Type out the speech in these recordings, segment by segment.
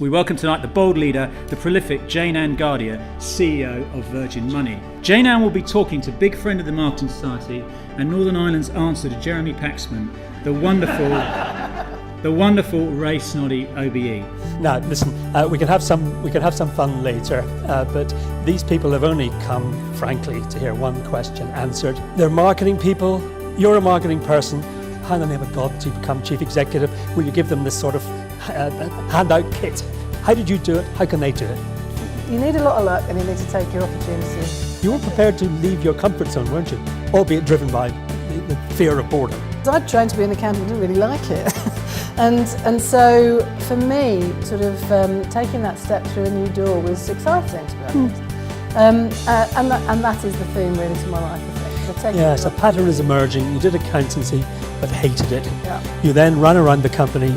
We welcome tonight the bold leader, the prolific Jayne-Anne Gadhia, CEO of Virgin Money. Jayne-Anne will be talking to big friend of the Marketing Society and Northern Ireland's answer to Jeremy Paxman, the wonderful Ray Snoddy OBE. Now, listen, we can have some fun later, but these people have only come, frankly, to hear one question answered. They're marketing people. You're a marketing person. How in the name of God to become chief executive? Will you give them this sort of handout kit? How did you do it? How can they do it? You need a lot of luck and you need to take your opportunity. You were prepared to leave your comfort zone, weren't you? Albeit driven by the fear of boredom. I'd trained to be an accountant, didn't really like it. and so for me, sort of taking that step through a new door was exciting, to be honest. And that is the theme really to my life, I think. Yes, a pattern is emerging. You did accountancy but hated it. Yeah. You then ran around the company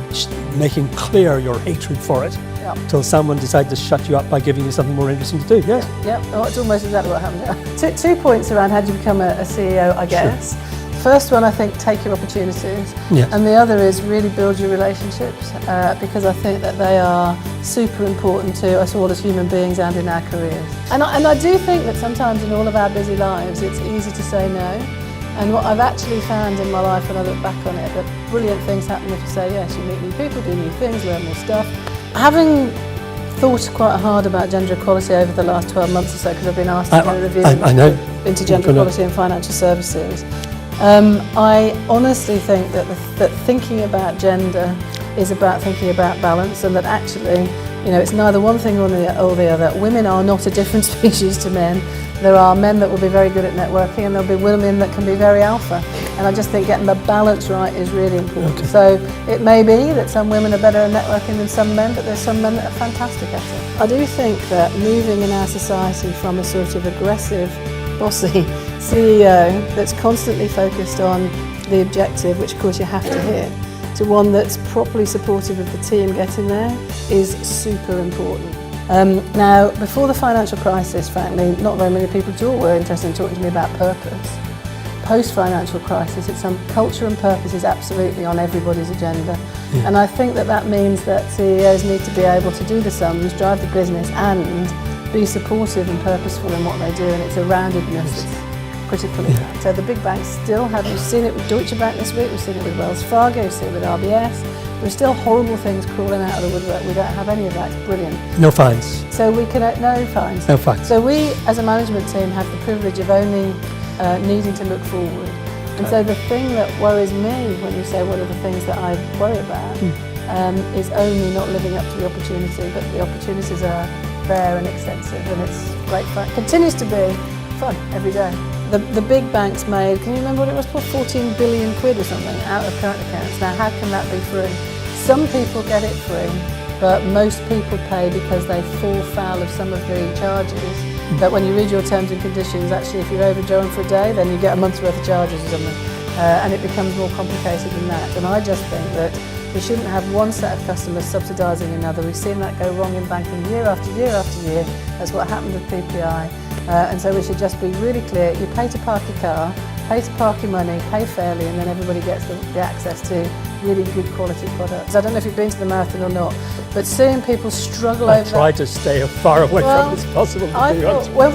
making clear your hatred for it until someone decided to shut you up by giving you something more interesting to do, yes? Yep, it's almost exactly what happened. Yeah. Two points around how do you become a CEO, I guess. Sure. First one, I think, take your opportunities. Yes. And the other is really build your relationships because I think that they are super important to us all as human beings and in our careers. And I do think that sometimes in all of our busy lives, it's easy to say no. And what I've actually found in my life when I look back on it, that brilliant things happen if you say yes. You meet new people, do new things, learn more stuff. Having thought quite hard about gender equality over the last 12 months or so, because I've been asked to do a review into gender equality in financial services, I honestly think that thinking about gender is about thinking about balance, and that actually, you know, it's neither one thing or the other. Women are not a different species to men. There are men that will be very good at networking and there'll be women that can be very alpha. And I just think getting the balance right is really important. Okay. So it may be that some women are better at networking than some men, but there's some men that are fantastic at it. I do think that moving in our society from a sort of aggressive, bossy CEO that's constantly focused on the objective, which of course you have to hit, to one that's properly supportive of the team getting there is super important. Now, before the financial crisis, frankly, not very many people at all were interested in talking to me about purpose. Post-financial crisis, culture and purpose is absolutely on everybody's agenda. Yeah. And I think that means that CEOs need to be able to do the sums, drive the business and be supportive and purposeful in what they do, and it's a roundedness that's critical in that. So the big banks still have, we've seen it with Deutsche Bank this week, we've seen it with Wells Fargo, we've seen it with RBS. There's still horrible things crawling out of the woodwork. We don't have any of that. It's brilliant. No fines. So we can, no fines. No fines. So we, as a management team, have the privilege of only needing to look forward. And so the thing that worries me when you say what are the things that I worry about is only not living up to the opportunity, but the opportunities are there and extensive, and it's great fun. It continues to be fun every day. The big banks made, can you remember what it was, 14 billion quid or something out of current accounts. Now how can that be free? Some people get it free, but most people pay because they fall foul of some of the charges. That when you read your terms and conditions, actually if you're overdrawn for a day, then you get a month's worth of charges or something. And it becomes more complicated than that. And I just think that we shouldn't have one set of customers subsidising another. We've seen that go wrong in banking year after year after year. That's what happened with PPI. And so we should just be really clear. You pay to park your car, pay to park your money, pay fairly, and then everybody gets the access to really good quality products. I don't know if you've been to the marathon or not, but seeing people struggle over that. I try to stay as far away from it as possible.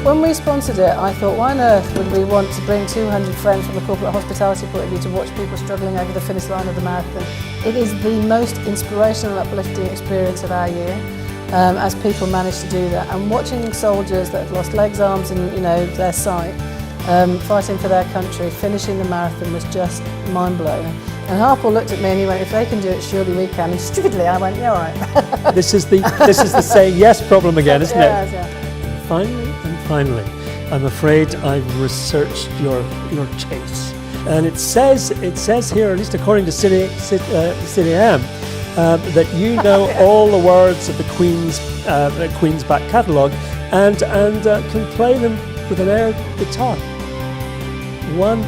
When we sponsored it, I thought, why on earth would we want to bring 200 friends from a corporate hospitality point of view to watch people struggling over the finish line of the marathon? It is the most inspirational, uplifting experience of our year. As people manage to do that, and watching soldiers that have lost legs, arms and their sight, fighting for their country, finishing the marathon was just mind-blowing. And Harper looked at me and he went, if they can do it, surely we can. And stupidly I went, yeah, all right. This is the saying yes problem again, isn't it? Yeah. And finally, I'm afraid I've researched your case. And it says here, at least according to City AM, that you know all the words of the Queen's back catalogue and can play them with an air guitar. One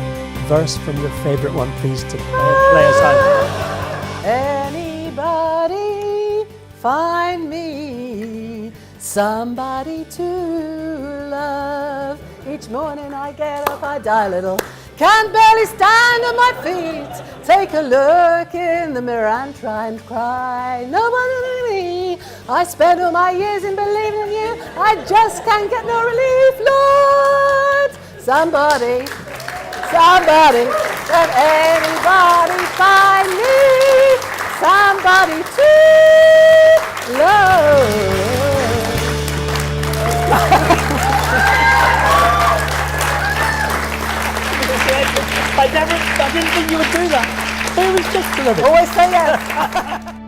verse from your favourite one, please, to play us out. Anybody find me somebody to love? Each morning I get up, I die a little. Can't barely stand on my feet. Take a look in the mirror and try and cry. Nobody I spent all my years in believing in you. I just can't get no relief, Lord. Somebody, can anybody find me? Somebody to love. I didn't think you would do that. It was just a little bit. Always say yes.